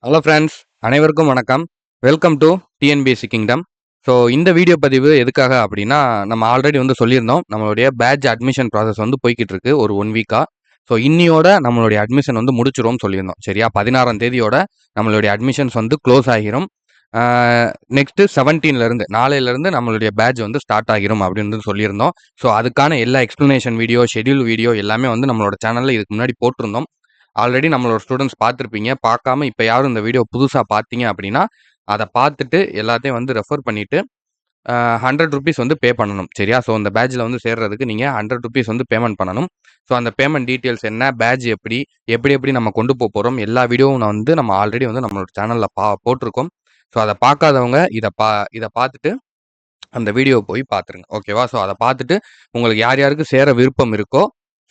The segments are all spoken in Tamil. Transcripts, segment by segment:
ஹலோ ஃப்ரெண்ட்ஸ், அனைவருக்கும் வணக்கம். Welcome to TNPSC kingdom. So இந்த வீடியோ பதிவு எதுக்காக அப்படின்னா, நம்ம ஆல்ரெடி வந்து சொல்லியிருந்தோம். நம்மளுடைய பேட்ச் அட்மிஷன் ப்ராசஸ் வந்து போய்க்கிட்டு இருக்கு ஒரு 1 வீக்கா. ஸோ இன்னியோட நம்மளுடைய அட்மிஷன் வந்து முடிச்சிரும்னு சொல்லியிருந்தோம். சரியா? 16ஆம் தேதியோட நம்மளுடைய அட்மிஷன்ஸ் வந்து க்ளோஸ் ஆகிரும். நெக்ஸ்ட்டு 17லேருந்து நாளையிலேருந்து நம்மளுடைய பேட்ச் வந்து ஸ்டார்ட் ஆகிரும் அப்படின்னு சொல்லியிருந்தோம். ஸோ அதுக்கான எல்லா எக்ஸ்ப்ளனேஷன் வீடியோ, ஷெட்யூல் வீடியோ எல்லாமே வந்து நம்மளோட சேனலில் இதுக்கு முன்னாடி போட்டிருந்தோம். ஆல்ரெடி நம்மளோட ஸ்டூடெண்ட்ஸ் பார்த்துருப்பீங்க. பார்க்காம இப்போ யாரும் இந்த வீடியோ புதுசா பார்த்தீங்க அப்படின்னா, அத பார்த்துட்டு எல்லாத்தையும் வந்து ரெஃபர் பண்ணிட்டு, ₹100 வந்து பே பண்ணணும். சரியா? ஸோ அந்த பேட்ச்ல வந்து சேர்றதுக்கு நீங்க ₹100 வந்து பேமெண்ட் பண்ணணும். ஸோ அந்த பேமெண்ட் டீட்டெயில்ஸ் என்ன? பேட்ச் எப்படி? எப்படி எப்படி நம்ம கொண்டு போறோம்? எல்லா வீடியோவும் நான் வந்து நம்ம ஆல்ரெடி வந்து நம்மளோட சேனல்ல போட்டிருக்கோம். ஸோ அத பார்க்காதவங்க இத பார்த்துட்டு அந்த வீடியோ போய் பார்த்துருங்க. ஓகேவா? ஸோ அத பார்த்துட்டு உங்களுக்கு யார் யாருக்கு சேர விருப்பம் இருக்கோ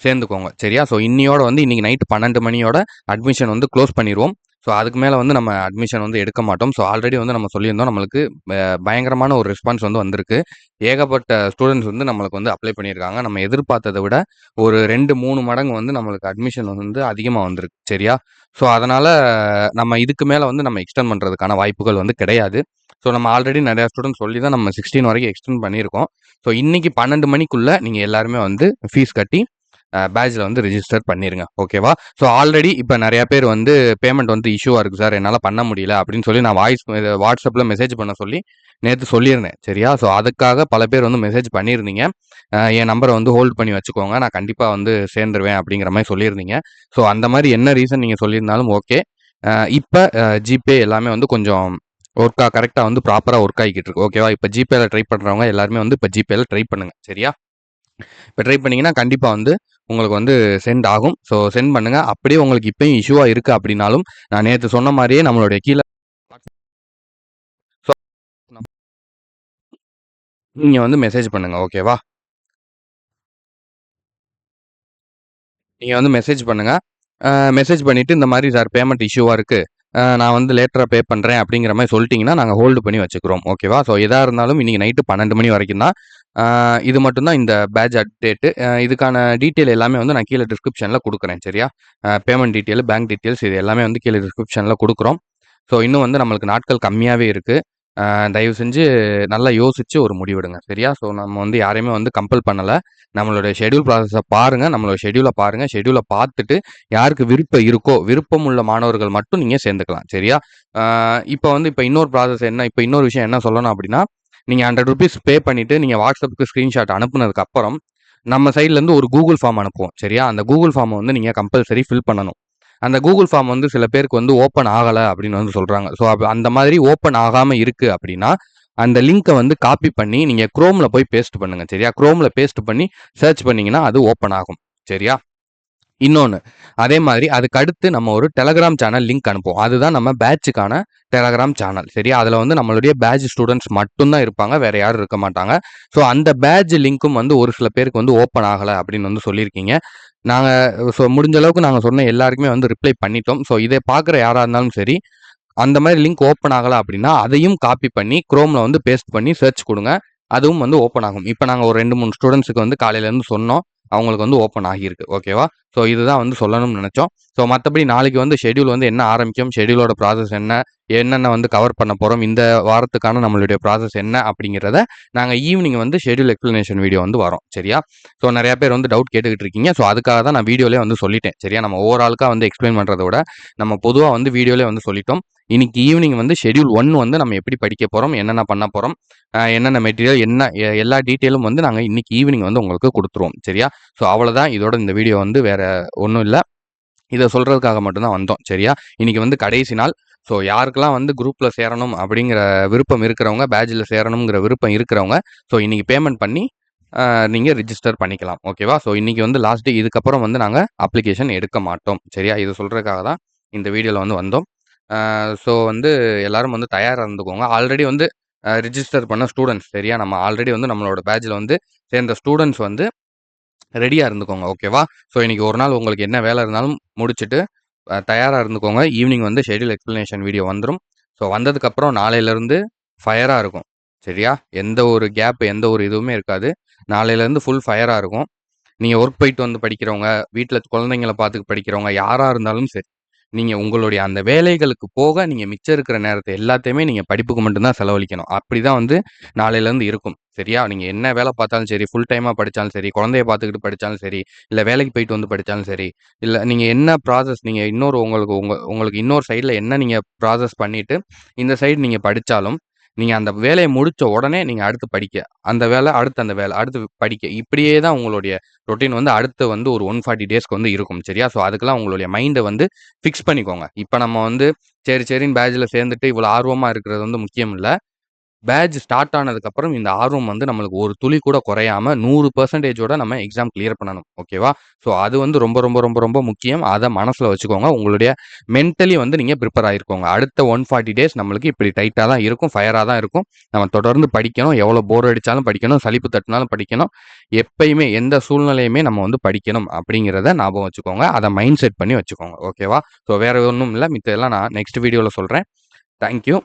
சேர்ந்துக்கோங்க. சரியா? ஸோ இன்னியோட வந்து இன்னைக்கு நைட் 12 மணியோட அட்மிஷன் வந்து க்ளோஸ் பண்ணிருவோம். ஸோ அதுக்கு மேல வந்து நம்ம அட்மிஷன் வந்து எடுக்க மாட்டோம். ஸோ ஆல்ரெடி வந்து நம்ம சொல்லியிருந்தோம். நம்மளுக்கு பயங்கரமான ஒரு ரெஸ்பான்ஸ் வந்து வந்திருக்கு. ஏகப்பட்ட ஸ்டூடண்ட்ஸ் வந்து நம்மளுக்கு வந்து அப்ளை பண்ணியிருக்காங்க. நம்ம எதிர்பார்த்தத விட ஒரு 2, 3 மடங்கு வந்து நம்மளுக்கு அட்மிஷன் வந்து அதிகமா வந்திருக்கு. சரியா? ஸோ அதனால நம்ம இதுக்கு மேல வந்து நம்ம எக்ஸ்டெண்ட் பண்றதுக்கான வாய்ப்புகள் வந்து கிடையாது. ஸோ நம்ம ஆல்ரெடி நிறைய ஸ்டூடெண்ட்ஸ் சொல்லி தான் நம்ம 16 வரைக்கும் எக்ஸ்டெண்ட் பண்ணியிருக்கோம். ஸோ இன்னைக்கு 12 மணிக்குள்ள நீங்க எல்லாருமே வந்து ஃபீஸ் கட்டி பேட்ச்ல வந்து ரிஜிஸ்டர் பண்ணிருங்க. ஓகேவா? ஸோ ஆல்ரெடி இப்போ நிறைய பேர் வந்து பேமெண்ட் வந்து இஷ்யூவா இருக்கு சார், என்னால் பண்ண முடியல அப்படின்னு சொல்லி நான் வாட்ஸ்அப்ல மெசேஜ் பண்ண சொல்லி நேற்று சொல்லியிருந்தேன். சரியா? ஸோ அதுக்காக பல பேர் வந்து மெசேஜ் பண்ணியிருந்தீங்க. என் நம்பரை வந்து ஹோல்ட் பண்ணி வச்சுக்கோங்க, நான் கண்டிப்பாக வந்து சேர்ந்துருவேன் அப்படிங்கிற மாதிரி சொல்லியிருந்தீங்க. ஸோ அந்த மாதிரி என்ன ரீசன் நீங்கள் சொல்லியிருந்தாலும் ஓகே. இப்போ ஜிபே எல்லாமே வந்து கொஞ்சம் கரெக்டாக வந்து ப்ராப்பராக ஒர்க் ஆகிக்கிட்டு இருக்கு. ஓகேவா? இப்போ ஜிபேல ட்ரை பண்ணுறவங்க எல்லாருமே வந்து இப்போ ஜிபேல ட்ரை பண்ணுங்க. சரியா? இப்போ ட்ரை பண்ணீங்கன்னா கண்டிப்பாக வந்து உங்களுக்கு வந்து சென்ட் ஆகும். ஸோ சென்ட் பண்ணுங்க. அப்படியே உங்களுக்கு இப்பயும் இஷ்யூவா இருக்கு அப்படின்னாலும் நான் நேற்று சொன்ன மாதிரியே நம்மளுடைய கீழே நீங்க வந்து மெசேஜ் பண்ணுங்க. ஓகேவா? நீங்க வந்து மெசேஜ் பண்ணுங்க. மெசேஜ் பண்ணிட்டு இந்த மாதிரி சார் பேமெண்ட் இஷ்யூவா இருக்கு. நான் வந்து லேட்டரா பே பண்றேன் அப்படிங்கிற மாதிரி சொல்லிட்டீங்கன்னா நாங்க ஹோல்டு பண்ணி வச்சுக்கிறோம். ஓகேவா? ஸோ எதா இருந்தாலும் இன்னைக்கு நைட்டு 12 மணி வரைக்கும் தான். இது மட்டும் தான் இந்த பேட்ச் அப்டேட். இதுக்கான டீட்டெயில் எல்லாமே வந்து நான் கீழே டிஸ்கிரிப்ஷன்ல குடுக்குறேன். சரியா? பேமெண்ட் டீட்டெயில், பேங்க் டீட்டெயில்ஸ் இது எல்லாமே வந்து கீழே டிஸ்கிரிப்ஷன்ல குடுக்குறோம். ஸோ இன்னும் வந்து நம்மளுக்கு நாட்கள் கம்மியாவே இருக்கு. தயவு செஞ்சு நல்லா யோசிச்சு ஒரு முடிவெடுங்க. சரியா? ஸோ நம்ம வந்து யாரையுமே வந்து கம்பல் பண்ணல. நம்மளுடைய ஷெட்யூல் ப்ராசஸ பாருங்க. நம்மளோட ஷெட்யூல பாருங்க. ஷெட்யூல பார்த்துட்டு யாருக்கு விருப்பம் இருக்கோ, விருப்பம் உள்ள மாணவர்கள் மட்டும் நீங்க சேர்ந்துக்கலாம். சரியா? இப்ப இன்னொரு ப்ராசஸ் என்ன? இப்ப இன்னொரு விஷயம் என்ன சொல்லணும் அப்படின்னா, நீங்க ₹100 பே பண்ணிட்டு நீங்க வாட்ஸ்அப்க்கு ஸ்கிரீன்ஷாட் அனுப்புனதுக்கு அப்புறம், நம்ம சைட்ல இருந்து ஒரு கூகுள் ஃபார்ம் அனுப்புவோம். சரியா? அந்த கூகுள் ஃபார்ம வந்து நீங்க கம்பல்சரி ஃபில் பண்ணணும். அந்த கூகுள் ஃபார்ம் வந்து சில பேருக்கு வந்து ஓப்பன் ஆகல அப்படின்னு வந்து சொல்றாங்க. ஸோ அந்த மாதிரி ஓப்பன் ஆகாம இருக்கு அப்படின்னா, அந்த லிங்க்க வந்து காப்பி பண்ணி நீங்க குரோம்ல போய் பேஸ்ட் பண்ணுங்க. சரியா? குரோம்ல பேஸ்ட் பண்ணி சர்ச் பண்ணீங்கன்னா அது ஓப்பன் ஆகும். சரியா? இன்னொன்னு, அதே மாதிரி அதுக்கு அடுத்து நம்ம ஒரு டெலகிராம் சேனல் லிங்க் அனுப்புவோம். அதுதான் நம்ம பேட்ச்சுக்கான டெலகிராம் சேனல். சரியா? அதுல வந்து நம்மளுடைய பேட்ச் ஸ்டூடண்ட்ஸ் மட்டும் தான் இருப்பாங்க. வேற யாரும் இருக்க மாட்டாங்க. ஸோ அந்த பேட்ச் லிங்க்கும் வந்து ஒரு சில பேருக்கு வந்து ஓப்பன் ஆகல அப்படின்னு வந்து சொல்லியிருக்கீங்க. நாங்க முடிஞ்ச அளவுக்கு நாங்க சொன்ன எல்லாருக்குமே வந்து ரிப்ளை பண்ணிட்டோம். ஸோ இதை பார்க்குற யாரா இருந்தாலும் சரி, அந்த மாதிரி லிங்க் ஓப்பன் ஆகல அப்படின்னா, அதையும் காப்பி பண்ணி குரோம்ல வந்து பேஸ்ட் பண்ணி சர்ச் குடுங்க. அதுவும் வந்து ஓப்பன் ஆகும். இப்ப நாங்க ஒரு 2, 3 ஸ்டூடண்ட்ஸ்க்கு வந்து காலையில இருந்து சொன்னோம். அவங்களுக்கு வந்து ஓப்பன் ஆகியிருக்கு. ஓகேவா? ஸோ இதுதான் வந்து சொல்லணும்னு நெனச்சோம். ஸோ மத்தபடி நாளைக்கு வந்து ஷெட்யூல் வந்து என்ன ஆரம்பிக்கும்? ஷெட்யூலோட ப்ராசஸ் என்ன? என்னென்ன வந்து கவர் பண்ண போறோம்? இந்த வாரத்துக்கான நம்மளுடைய ப்ராசஸ் என்ன? அப்படிங்கிறத நாங்க ஈவினிங் வந்து ஷெட்யூல் எக்ஸ்ப்ளனேஷன் வீடியோ வந்து வரும். சரியா? ஸோ நெறைய பேர் வந்து டவுட் கேட்டுக்கிட்டு இருக்கீங்க. ஸோ அதுக்காக தான் நான் வீடியோலயே வந்து சொல்லிட்டேன். சரியா? நம்ம ஓவராலுக்கா வந்து எக்ஸ்ப்ளைன் பண்றத விட, நம்ம பொதுவா வந்து வீடியோலயே வந்து சொல்லிட்டோம். இன்னைக்கு ஈவினிங் வந்து ஷெட்யூல் 1 வந்து நம்ம எப்படி படிக்க போறோம்? என்னென்ன பண்ண போறோம்? என்னென்ன மெட்டீரியல் என்ன எல்லா டீட்டெயிலும் வந்து நாங்க இன்னைக்கு ஈவினிங் வந்து உங்களுக்கு குடுத்துருவோம். சரியா? ஸோ அவ்வளோதான். இதோட இந்த வீடியோ வந்து வேற ஒண்ணும் இல்ல. இத சொல்றதுக்காக மட்டும் தான் வந்தோம். சரியா? இன்னைக்கு வந்து கடைசி நாள். ஸோ யாருக்கெல்லாம் வந்து குரூப்ல சேரணும் அப்படிங்கிற விருப்பம் இருக்கிறவங்க, பேட்ச்ல சேரணுங்கிற விருப்பம் இருக்கிறவங்க, ஸோ இன்னைக்கு பேமெண்ட் பண்ணி நீங்க ரிஜிஸ்டர் பண்ணிக்கலாம். ஓகேவா? ஸோ இன்னைக்கு வந்து லாஸ்ட் டே. இதுக்கப்புறம் வந்து நாங்க அப்ளிகேஷன் எடுக்க மாட்டோம். சரியா? இத சொல்றதுக்காக தான் இந்த வீடியோல வந்து வந்தோம். ஸோ வந்து எல்லாரும் வந்து தயாரா இருந்துக்கோங்க. ஆல்ரெடி வந்து ரிஜிஸ்டர் பண்ண ஸ்டூடண்ட்ஸ். சரியா? நம்ம ஆல்ரெடி வந்து நம்மளோட பேட்ச்ல வந்து சேர்ந்த ஸ்டூடண்ட்ஸ் வந்து ரெடியா இருந்துக்கோங்க. ஓகேவா? ஸோ இன்னைக்கு ஒரு நாள் உங்களுக்கு என்ன வேலை இருந்தாலும் முடிச்சுட்டு தயாரா இருந்துக்கோங்க. ஈவினிங் வந்து ஷெட்யூல் எக்ஸ்ப்ளனேஷன் வீடியோ வந்துரும். ஸோ வந்ததுக்கப்புறம் நாளையிலருந்து ஃபயரா இருக்கும். சரியா? எந்த ஒரு கேப், எந்த ஒரு இதுவுமே இருக்காது. நாளையிலருந்து ஃபுல் ஃபயரா இருக்கும். நீங்க ஒர்க் போயிட்டு வந்து படிக்கிறவங்க, வீட்ல குழந்தைங்கள பார்த்து படிக்கிறவங்க யாரா இருந்தாலும் சரி, நீங்க உங்களுடைய அந்த வேலைகளுக்கு போக, நீங்க மிச்சம் இருக்கிற நேரத்த எல்லாத்தையுமே நீங்க படிப்புக்கு மட்டும் தான் செலவழிக்கணும். அப்படிதான் வந்து நாளையிலருந்து இருக்கும். சரியா? நீங்க என்ன வேலை பார்த்தாலும் சரி, ஃபுல் டைமா படிச்சாலும் சரி, குழந்தைய பார்த்துக்கிட்டு படிச்சாலும் சரி, இல்ல வேலைக்கு போயிட்டு வந்து படிச்சாலும் சரி, இல்ல நீங்க என்ன ப்ராசஸ் நீங்க இன்னொரு உங்களுக்கு இன்னொரு சைட்ல என்ன நீங்க ப்ராசஸ் பண்ணிட்டு, இந்த சைடு நீங்க படிச்சாலும், நீங்க அந்த வேலைய முடிச்ச உடனே நீங்க அடுத்து படிக்க. அந்த வேலை, அடுத்து அந்த வேலை, அடுத்து படிக்க. இப்படியே தான் உங்களுடைய ரொட்டீன் வந்து அடுத்து வந்து ஒரு 140 டேஸ்க்கு வந்து இருக்கும். சரியா? ஸோ அதுக்கெல்லாம் உங்களுடைய மைண்ட வந்து ஃபிக்ஸ் பண்ணிக்கோங்க. இப்ப நம்ம வந்து சரி, சரின்னு பேட்ச்ல சேர்ந்துட்டு இவ்வளோ ஆர்வமா இருக்கிறது வந்து முக்கியம் இல்ல. பேட்ச் ஸ்டார்ட் ஆனதுக்கப்புறம் இந்த ஆர்வம் வந்து நம்மளுக்கு ஒரு துளி கூட குறையாம 100% நம்ம எக்ஸாம் கிளியர் பண்ணணும். ஓகேவா? ஸோ அது வந்து ரொம்ப, ரொம்ப, ரொம்ப, ரொம்ப முக்கியம். அத மனசுல வச்சுக்கோங்க. உங்களுடைய மென்டலி வந்து நீங்க பிரிப்பேர் ஆயிருக்கோங்க. அடுத்த 140 டேஸ் நம்மளுக்கு இப்படி டைட்டா தான் இருக்கும். ஃபயரா தான் இருக்கும். நம்ம தொடர்ந்து படிக்கணும். எவ்வளோ போர் அடிச்சாலும் படிக்கணும். சலிப்பு தட்டினாலும் படிக்கணும். எப்பயுமே எந்த சூழ்நிலையுமே நம்ம வந்து படிக்கணும் அப்படிங்கிறத ஞாபகம் வச்சுக்கோங்க. அத மைண்ட் செட் பண்ணி வச்சுக்கோங்க. ஓகேவா? ஸோ வேற ஒண்ணும் இல்ல. மித்ததெல்லாம் நான் நெக்ஸ்ட் வீடியோல சொல்றேன். Thank you.